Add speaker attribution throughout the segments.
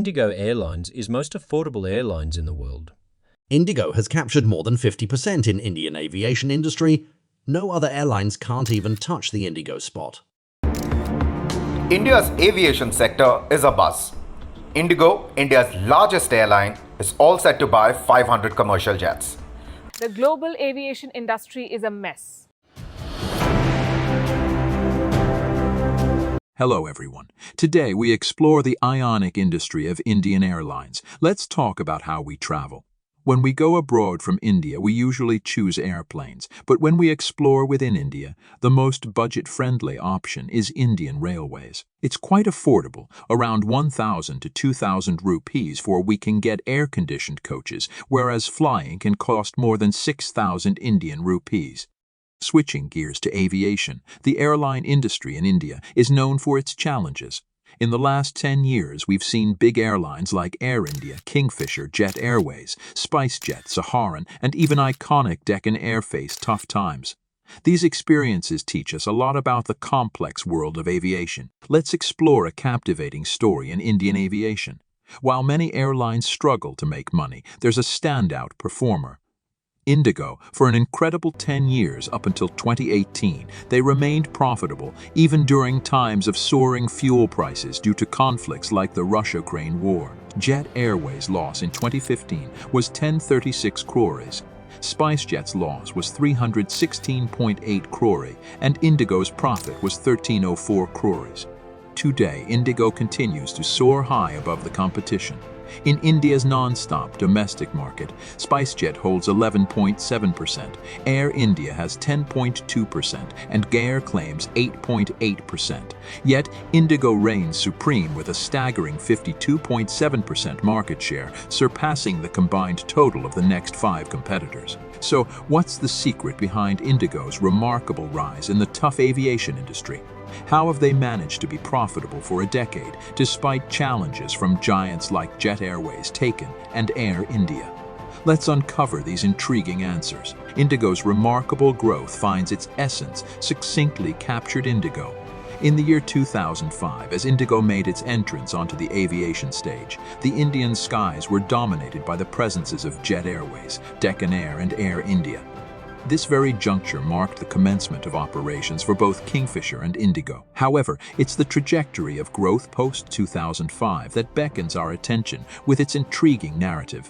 Speaker 1: Indigo Airlines is most affordable airlines in the world.
Speaker 2: Indigo has captured more than 50% in Indian aviation industry. No other airlines can't even touch the Indigo spot.
Speaker 3: India's aviation sector is a buzz. Indigo, India's largest airline, is all set to buy 500 commercial jets.
Speaker 4: The global aviation industry is a mess.
Speaker 5: Hello everyone. Today we explore the ionic industry of Indian Airlines. Let's talk about how we travel. When we go abroad from India, we usually choose airplanes, but when we explore within India, the most budget-friendly option is Indian Railways. It's quite affordable, around 1,000 to 2,000 rupees for we can get air-conditioned coaches, whereas flying can cost more than 6,000 Indian rupees. Switching gears to aviation, the airline industry in India is known for its challenges. In the last 10 years, we've seen big airlines like Air India, Kingfisher, Jet Airways, SpiceJet, Saharan, and even iconic Deccan Air face tough times. These experiences teach us a lot about the complex world of aviation. Let's explore a captivating story in Indian aviation. While many airlines struggle to make money, there's a standout performer. Indigo, for an incredible 10 years up until 2018, they remained profitable even during times of soaring fuel prices due to conflicts like the Russia-Ukraine war. Jet Airways' loss in 2015 was 1036 crores. SpiceJet's loss was 316.8 crores, and Indigo's profit was 1304 crores. Today, Indigo continues to soar high above the competition. In India's non-stop domestic market, SpiceJet holds 11.7%, Air India has 10.2%, and GAIR claims 8.8%. Yet, Indigo reigns supreme with a staggering 52.7% market share, surpassing the combined total of the next 5 competitors. So, what's the secret behind Indigo's remarkable rise in the tough aviation industry? How have they managed to be profitable for a decade, despite challenges from giants like Jet Airways, Taken, and Air India? Let's uncover these intriguing answers. Indigo's remarkable growth finds its essence succinctly captured Indigo. In the year 2005, as Indigo made its entrance onto the aviation stage, the Indian skies were dominated by the presences of Jet Airways, Deccan Air, and Air India. This very juncture marked the commencement of operations for both Kingfisher and Indigo. However, it's the trajectory of growth post-2005 that beckons our attention with its intriguing narrative.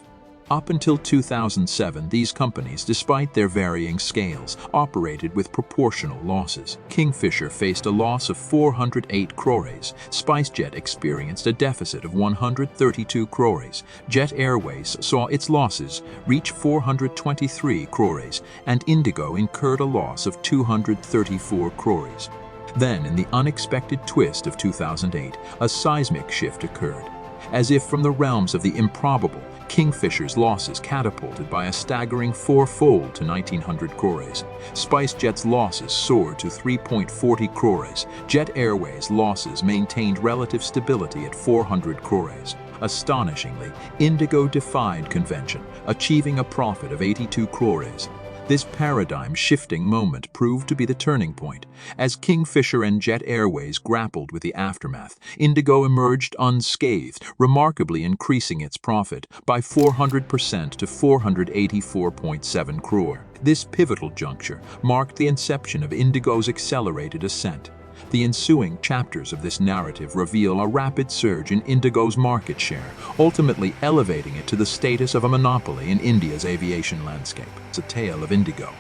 Speaker 5: Up until 2007, these companies, despite their varying scales, operated with proportional losses. Kingfisher faced a loss of 408 crores, SpiceJet experienced a deficit of 132 crores, Jet Airways saw its losses reach 423 crores, and Indigo incurred a loss of 234 crores. Then, in the unexpected twist of 2008, a seismic shift occurred. As if from the realms of the improbable, Kingfisher's losses catapulted by a staggering 4-fold to 1,900 crores. SpiceJet's losses soared to 3.40 crores. Jet Airways' losses maintained relative stability at 400 crores. Astonishingly, Indigo defied convention, achieving a profit of 82 crores. This paradigm-shifting moment proved to be the turning point. As Kingfisher and Jet Airways grappled with the aftermath, Indigo emerged unscathed, remarkably increasing its profit by 400% to 484.7 crore. This pivotal juncture marked the inception of Indigo's accelerated ascent. The ensuing chapters of this narrative reveal a rapid surge in Indigo's market share, ultimately elevating it to the status of a monopoly in India's aviation landscape. It's a tale of Indigo.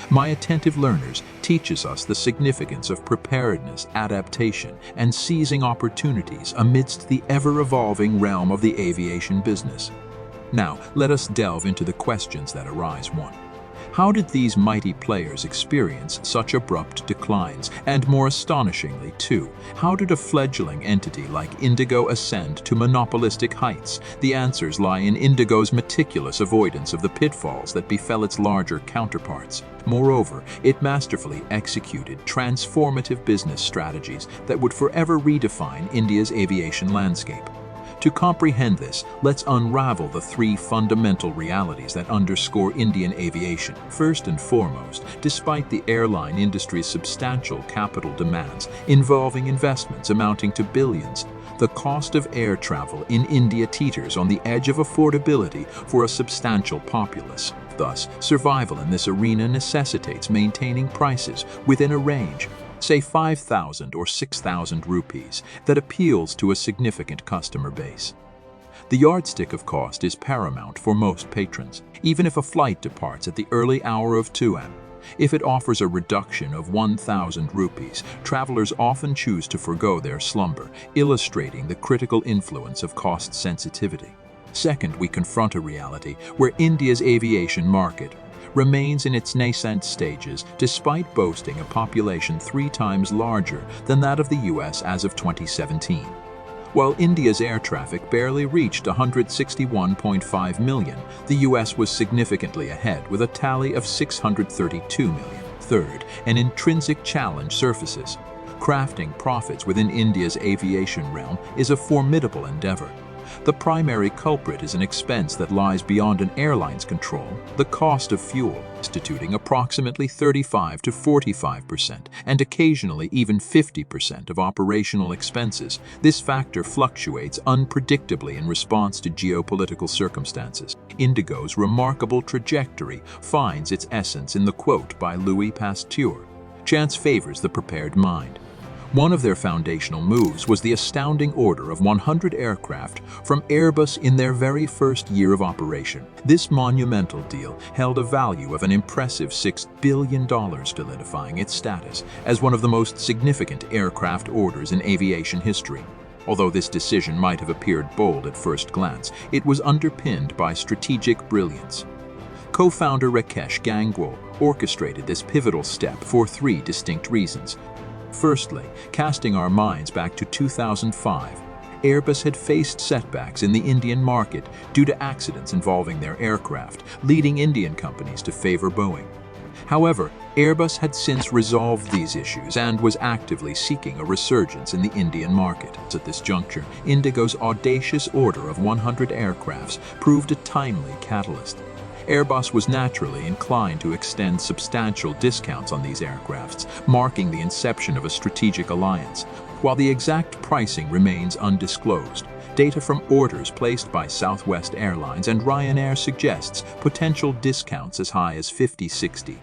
Speaker 5: My attentive learners teaches us the significance of preparedness, adaptation, and seizing opportunities amidst the ever-evolving realm of the aviation business. Now, let us delve into the questions that arise. 1. How did these mighty players experience such abrupt declines? And more astonishingly, 2, how did a fledgling entity like Indigo ascend to monopolistic heights? The answers lie in Indigo's meticulous avoidance of the pitfalls that befell its larger counterparts. Moreover, it masterfully executed transformative business strategies that would forever redefine India's aviation landscape. To comprehend this, let's unravel the 3 fundamental realities that underscore Indian aviation. First and foremost, despite the airline industry's substantial capital demands involving investments amounting to billions, the cost of air travel in India teeters on the edge of affordability for a substantial populace. Thus, survival in this arena necessitates maintaining prices within a range, say 5,000 or 6,000 rupees, that appeals to a significant customer base. The yardstick of cost is paramount for most patrons, even if a flight departs at the early hour of 2 am. If it offers a reduction of 1,000 rupees, travelers often choose to forgo their slumber, illustrating the critical influence of cost sensitivity. Second, we confront a reality where India's aviation market remains in its nascent stages despite boasting a population 3 times larger than that of the US as of 2017. While India's air traffic barely reached 161.5 million, the US was significantly ahead with a tally of 632 million. Third, an intrinsic challenge surfaces. Crafting profits within India's aviation realm is a formidable endeavor. The primary culprit is an expense that lies beyond an airline's control, the cost of fuel, constituting approximately 35 to 45% and occasionally even 50% of operational expenses. This factor fluctuates unpredictably in response to geopolitical circumstances. Indigo's remarkable trajectory finds its essence in the quote by Louis Pasteur: "Chance favors the prepared mind." One of their foundational moves was the astounding order of 100 aircraft from Airbus in their very first year of operation. This monumental deal held a value of an impressive $6 billion, solidifying its status as one of the most significant aircraft orders in aviation history. Although this decision might have appeared bold at first glance, it was underpinned by strategic brilliance. Co-founder Rakesh Gangwal orchestrated this pivotal step for 3 distinct reasons. Firstly, casting our minds back to 2005, Airbus had faced setbacks in the Indian market due to accidents involving their aircraft, leading Indian companies to favor Boeing. However, Airbus had since resolved these issues and was actively seeking a resurgence in the Indian market. At this juncture, Indigo's audacious order of 100 aircrafts proved a timely catalyst. Airbus was naturally inclined to extend substantial discounts on these aircrafts, marking the inception of a strategic alliance. While the exact pricing remains undisclosed, data from orders placed by Southwest Airlines and Ryanair suggests potential discounts as high as 50-60.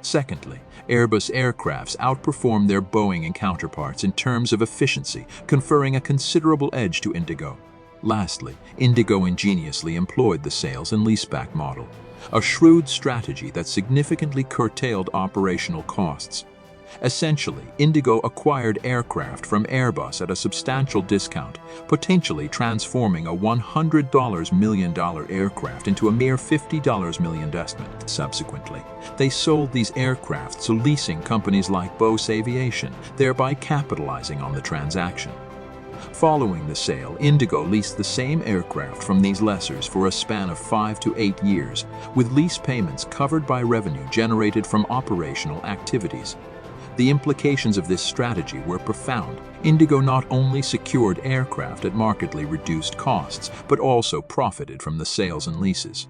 Speaker 5: Secondly, Airbus aircrafts outperformed their Boeing counterparts in terms of efficiency, conferring a considerable edge to Indigo. Lastly, Indigo ingeniously employed the sales and leaseback model, a shrewd strategy that significantly curtailed operational costs. Essentially, Indigo acquired aircraft from Airbus at a substantial discount, potentially transforming a $100 million aircraft into a mere $50 million investment. Subsequently, they sold these aircraft to leasing companies like Bose Aviation, thereby capitalizing on the transaction. Following the sale, Indigo leased the same aircraft from these lessors for a span of 5 to 8 years, with lease payments covered by revenue generated from operational activities. The implications of this strategy were profound. Indigo not only secured aircraft at markedly reduced costs, but also profited from the sales and leases.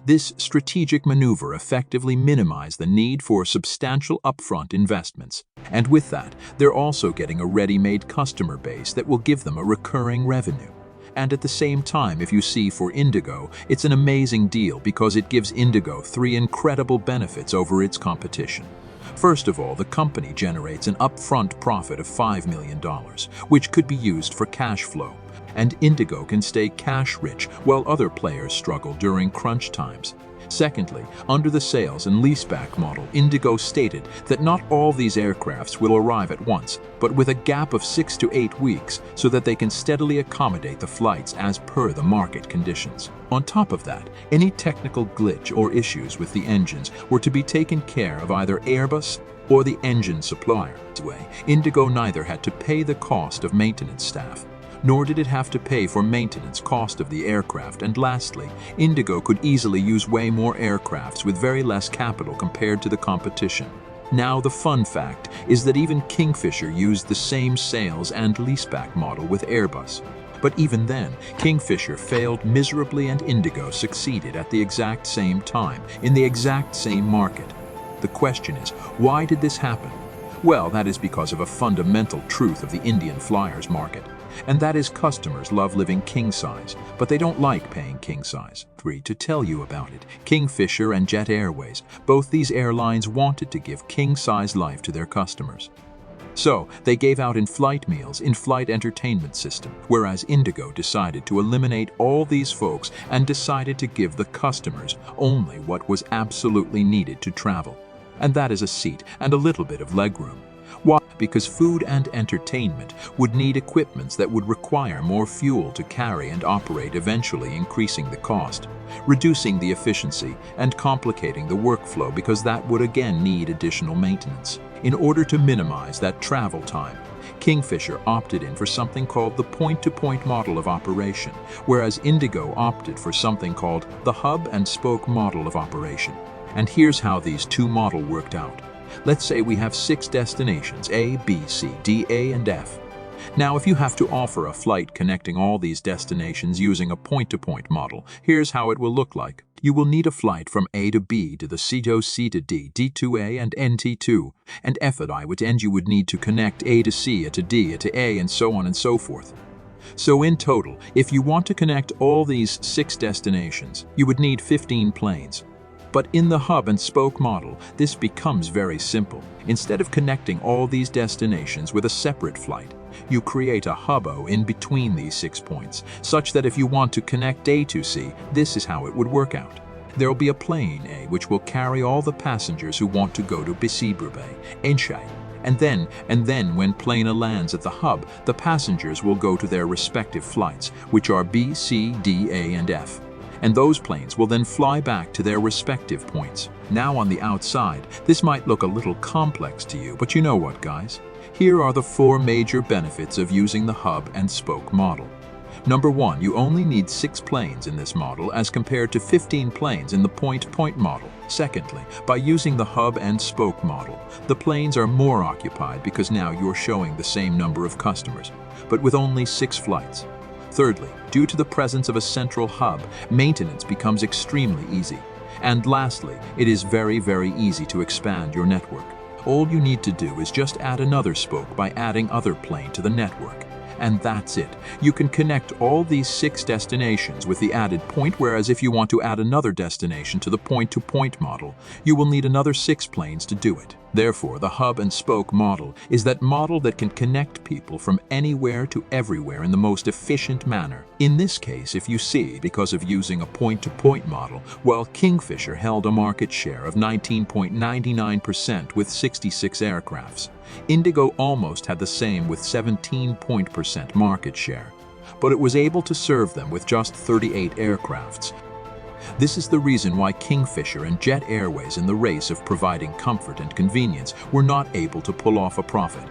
Speaker 5: This strategic maneuver effectively minimized the need for substantial upfront investments. And with that, they're also getting a ready-made customer base that will give them a recurring revenue. And at the same time, if you see for Indigo, it's an amazing deal because it gives Indigo 3 incredible benefits over its competition. First of all, the company generates an upfront profit of $5 million, which could be used for cash flow. And Indigo can stay cash-rich while other players struggle during crunch times. Secondly, under the sales and leaseback model, Indigo stated that not all these aircrafts will arrive at once, but with a gap of 6 to 8 weeks so that they can steadily accommodate the flights as per the market conditions. On top of that, any technical glitch or issues with the engines were to be taken care of either Airbus or the engine supplier. This way, Indigo neither had to pay the cost of maintenance staff, nor did it have to pay for maintenance cost of the aircraft, and lastly, Indigo could easily use way more aircrafts with very less capital compared to the competition. Now the fun fact is that even Kingfisher used the same sales and leaseback model with Airbus. But even then, Kingfisher failed miserably and Indigo succeeded at the exact same time, in the exact same market. The question is, why did this happen? Well, that is because of a fundamental truth of the Indian flyers market. and that is customers love living king size, but they don't like paying king size. 3. To tell you about it, Kingfisher and Jet Airways, both these airlines wanted to give king-size life to their customers. So, they gave out in-flight meals, in-flight entertainment system, whereas Indigo decided to eliminate all these folks and decided to give the customers only what was absolutely needed to travel. And that is a seat and a little bit of legroom. Why? Because food and entertainment would need equipments that would require more fuel to carry and operate, eventually increasing the cost, reducing the efficiency, and complicating the workflow because that would again need additional maintenance. In order to minimize that travel time, Kingfisher opted in for something called the point-to-point model of operation, whereas Indigo opted for something called the hub-and-spoke model of operation. And here's how these two models worked out. Let's say we have 6 destinations, A, B, C, D, A, and F. Now, if you have to offer a flight connecting all these destinations using a point-to-point model, here's how it will look like. You will need a flight from A to B to the C to C to D, D to A, and N to 2, and F at I, which end you would need to connect A to C, A to D, A to A, and so on and so forth. So in total, if you want to connect all these 6 destinations, you would need 15 planes. But in the hub and spoke model, this becomes very simple. Instead of connecting all these destinations with a separate flight, you create a hubbo in between these 6 points, such that if you want to connect A to C, this is how it would work out. There will be a plane A which will carry all the passengers who want to go to Bisibrube, Enchai, and then when plane A lands at the hub, the passengers will go to their respective flights, which are B, C, D, A, and F. And those planes will then fly back to their respective points. Now on the outside, this might look a little complex to you, but you know what, guys? Here are the 4 major benefits of using the hub and spoke model. Number 1, you only need 6 planes in this model as compared to 15 planes in the point-to-point model. Secondly, by using the hub and spoke model, the planes are more occupied because now you're showing the same number of customers, but with only 6 flights. Thirdly, due to the presence of a central hub, maintenance becomes extremely easy. And lastly, it is very, very easy to expand your network. All you need to do is just add another spoke by adding other plane to the network. And that's it. You can connect all these 6 destinations with the added point, whereas if you want to add another destination to the point-to-point model, you will need another 6 planes to do it. Therefore, the hub and spoke model is that model that can connect people from anywhere to everywhere in the most efficient manner. In this case, if you see, because of using a point-to-point model, while Kingfisher held a market share of 19.99% with 66 aircrafts, Indigo almost had the same with 17% market share, but it was able to serve them with just 38 aircrafts. This is the reason why Kingfisher and Jet Airways in the race of providing comfort and convenience were not able to pull off a profit.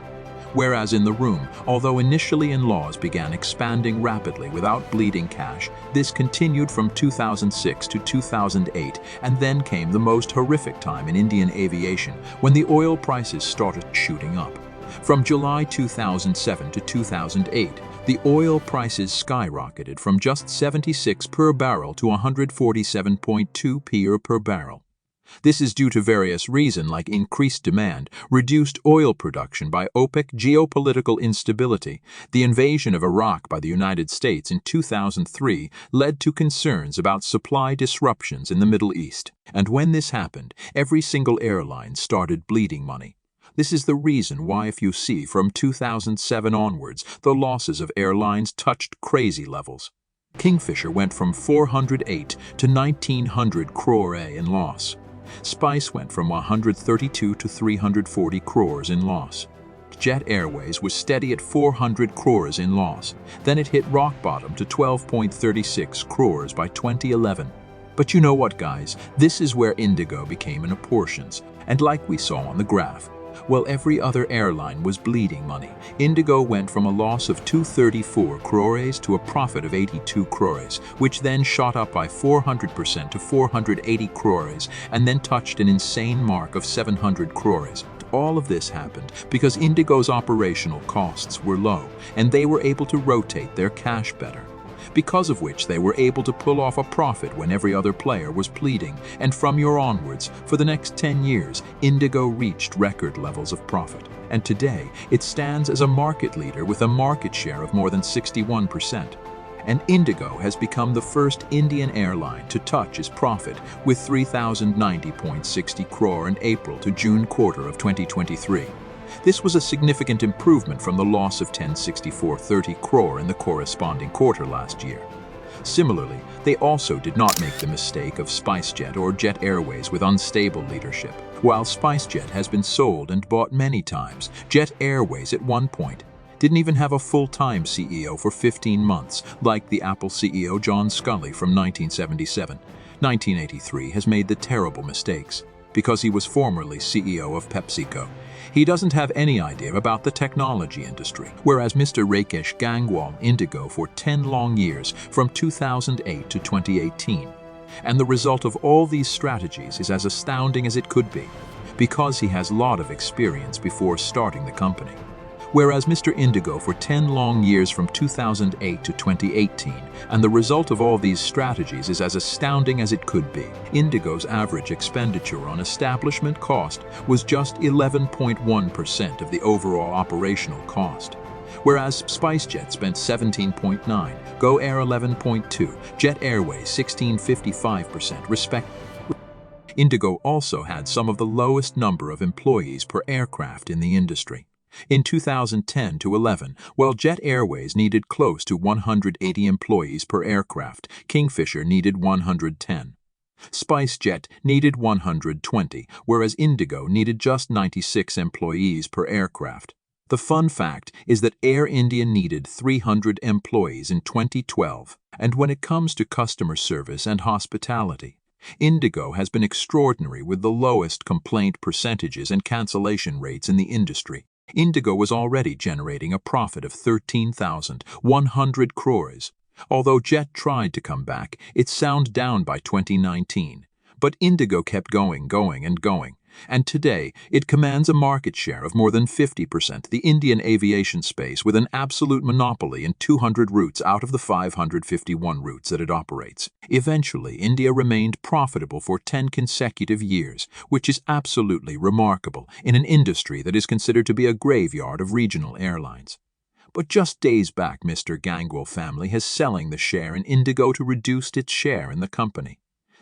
Speaker 5: Whereas in the room, although initially in-laws began expanding rapidly without bleeding cash, this continued from 2006 to 2008, and then came the most horrific time in Indian aviation when the oil prices started shooting up. From July 2007 to 2008, the oil prices skyrocketed from just 76 per barrel to 147.2 per barrel. This is due to various reasons like increased demand, reduced oil production by OPEC, geopolitical instability. The invasion of Iraq by the United States in 2003 led to concerns about supply disruptions in the Middle East. And when this happened, every single airline started bleeding money. This is the reason why, if you see, from 2007 onwards, the losses of airlines touched crazy levels. Kingfisher went from 408 to 1900 crore in loss. Spice went from 132 to 340 crores in loss. Jet Airways was steady at 400 crores in loss. Then it hit rock bottom to 12.36 crores by 2011. But you know what, guys? This is where Indigo became an apportions. And like we saw on the graph, while every other airline was bleeding money, Indigo went from a loss of 234 crores to a profit of 82 crores, which then shot up by 400% to 480 crores, and then touched an insane mark of 700 crores. All of this happened because Indigo's operational costs were low, and they were able to rotate their cash better. because of which they were able to pull off a profit when every other player was pleading, and from year onwards, for the next 10 years, Indigo reached record levels of profit. And today, it stands as a market leader with a market share of more than 61%. And Indigo has become the first Indian airline to touch its profit with 3,090.60 crore in April to June quarter of 2023. This was a significant improvement from the loss of 1064.30 crore in the corresponding quarter last year. Similarly, they also did not make the mistake of SpiceJet or Jet Airways with unstable leadership. While SpiceJet has been sold and bought many times, Jet Airways at one point didn't even have a full-time CEO for 15 months, like the Apple CEO John Sculley from 1977. 1983 has made the terrible mistakes, because he was formerly CEO of PepsiCo. He doesn't have any idea about the technology industry, whereas Mr. Rakesh Gangwal Indigo for 10 long years from 2008 to 2018. And the result of all these strategies is as astounding as it could be, because he has a lot of experience before starting the company. Whereas Mr. Indigo for 10 long years from 2008 to 2018, and the result of all these strategies is as astounding as it could be. Indigo's average expenditure on establishment cost was just 11.1% of the overall operational cost, whereas SpiceJet spent 17.9%, Go Air 11.2%, Jet Airways 16.55% respectively. Indigo also had some of the lowest number of employees per aircraft in the industry. In 2010 to 11, while Jet Airways needed close to 180 employees per aircraft, Kingfisher needed 110. SpiceJet needed 120, whereas Indigo needed just 96 employees per aircraft. The fun fact is that Air India needed 300 employees in 2012, and when it comes to customer service and hospitality, Indigo has been extraordinary with the lowest complaint percentages and cancellation rates in the industry. Indigo was already generating a profit of 13,100 crores. Although Jet tried to come back, it sound down by 2019. But Indigo kept going, and today it commands a market share of more than 50% the Indian aviation space, with an absolute monopoly in 200 routes out of the 551 routes that it operates. Eventually, India remained profitable for 10 consecutive years, which is absolutely remarkable in an industry that is considered to be a graveyard of regional airlines. But just days back, Mr. Gangwal family has selling the share in Indigo to reduce its share in the company.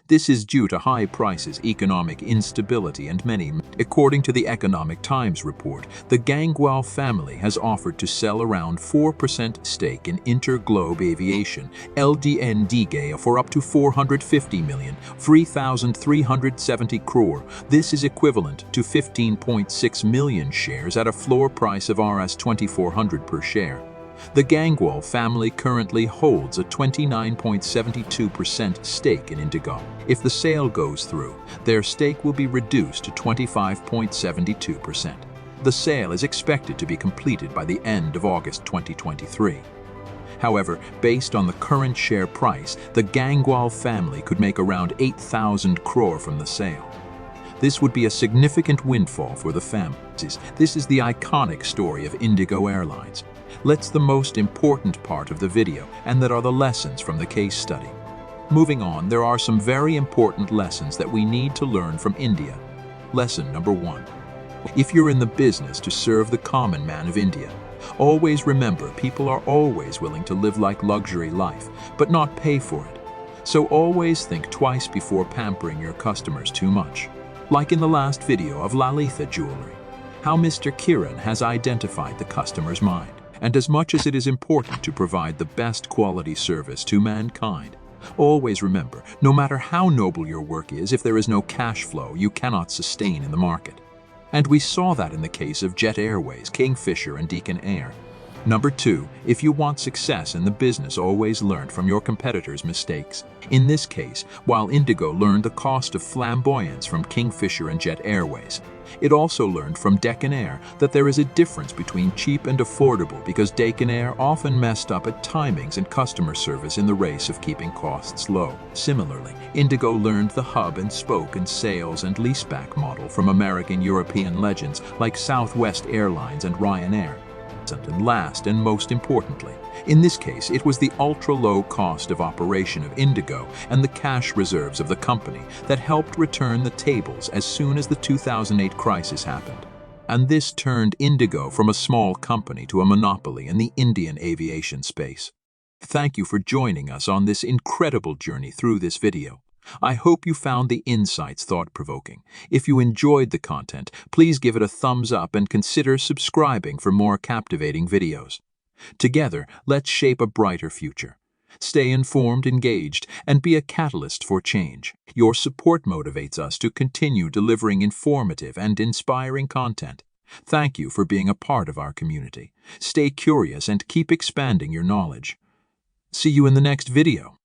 Speaker 5: This is due to high prices, economic instability, and many. According to the Economic Times report, the Gangwal family has offered to sell around 4% stake in Interglobe Aviation, LDNDG, for up to 450 million, 3,370 crore. This is equivalent to 15.6 million shares at a floor price of Rs 2,400 per share. The Gangwal family currently holds a 29.72% stake in Indigo. If the sale goes through, their stake will be reduced to 25.72%. The sale is expected to be completed by the end of August 2023. However, based on the current share price, the Gangwal family could make around 8,000 crore from the sale. This would be a significant windfall for the families. This is the iconic story of Indigo Airlines. That's the most important part of the video, and that are the lessons from the case study. Moving on, there are some very important lessons that we need to learn from India. Lesson number 1. If you're in the business to serve the common man of India, always remember people are always willing to live like luxury life, but not pay for it. So always think twice before pampering your customers too much. Like in the last video of Lalitha Jewelry, how Mr. Kiran has identified the customer's mind. And as much as it is important to provide the best quality service to mankind, always remember, no matter how noble your work is, if there is no cash flow, you cannot sustain in the market. And we saw that in the case of Jet Airways, Kingfisher, and Deacon Air. Number 2, if you want success in the business, always learn from your competitors' mistakes. In this case, while Indigo learned the cost of flamboyance from Kingfisher and Jet Airways, it also learned from Deccan Air that there is a difference between cheap and affordable, because Deccan Air often messed up at timings and customer service in the race of keeping costs low. Similarly, Indigo learned the hub and spoke and sales and leaseback model from American European legends like Southwest Airlines and Ryanair. and last and most importantly. In this case, it was the ultra-low cost of operation of Indigo and the cash reserves of the company that helped return the tables as soon as the 2008 crisis happened. And this turned Indigo from a small company to a monopoly in the Indian aviation space. Thank you for joining us on this incredible journey through this video. I hope you found the insights thought-provoking. If you enjoyed the content, please give it a thumbs up and consider subscribing for more captivating videos. Together, let's shape a brighter future. Stay informed, engaged, and be a catalyst for change. Your support motivates us to continue delivering informative and inspiring content. Thank you for being a part of our community. Stay curious and keep expanding your knowledge. See you in the next video.